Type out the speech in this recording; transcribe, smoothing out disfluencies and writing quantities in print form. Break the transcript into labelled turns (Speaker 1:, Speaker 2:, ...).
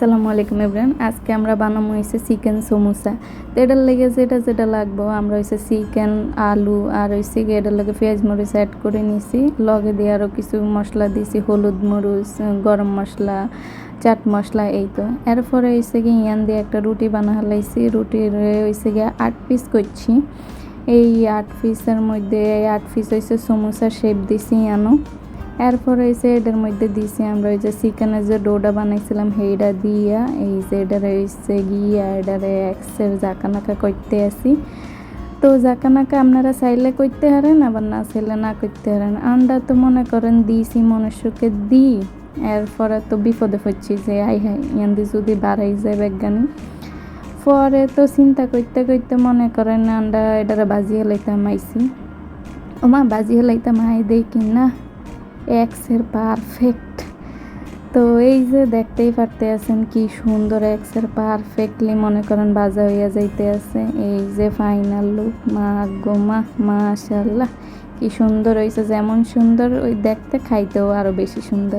Speaker 1: আসসালামু আলাইকুম এভরিওয়ান। আজকে আমরা বানাবো হইছে চিকেন সমোসা। তো এটার লেগে যেটা লাগবো আমরা হইছে চিকেন, আলু আর হইছে এটার লগে পেঁয়াজ মরিচ অ্যাড করে নিছি। লগে দিয়ে আরও কিছু মশলা দিছি, হলুদ মরিচ, গরম মশলা, চাট মশলা, এই তো। এরপরে হইছে কি ইয়ান দিয়ে একটা রুটি বানা হালাইছি। রুটির হইছে গিয়ে 8 পিস করছি। এই 8 পিসের মধ্যে 8 পিস হইছে সমোসার শেপ দিছি ইয়ানো। এরপর হইছে এটার মধ্যে দিছি আমরা ওই যে চিকেনের যে ডোটা বানাইছিলাম সেইটা দিয়া এই যে এটারে হইছে গিয়া এটারে এক্সের জাকানাকা করতে আসি। তো জাকানাকা আপনারা চাইলে করতে পারেন, আবার না চাইলে না করতে পারেন। আমরা তো মনে করেন দিয়েছি মনুষ্যকে দিই, এরপরে তো বিপদে পড়ছি যে আই হাই ইয়ান্দি যদি বাড়াই যায় বিজ্ঞানী। পরে তো চিন্তা করতে করতে মনে করেন আমরা এটারে বাজি হেলাইতাম আইছি। ওমা বাজি হেলাইতাম আই দেখি না এক্সের পারফেক্ট। তো এই যে দেখতেই পারতে আছেন কি সুন্দর এক্সের পারফেক্টলি মনে করেন বাজা হইয়া যাইতে আছে। এই যে ফাইনাল লুক, মা গো মা, মাশাআল্লাহ কি সুন্দর হয়েছে। যেমন সুন্দর ওই দেখতে, খাইতেও আরও বেশি সুন্দর।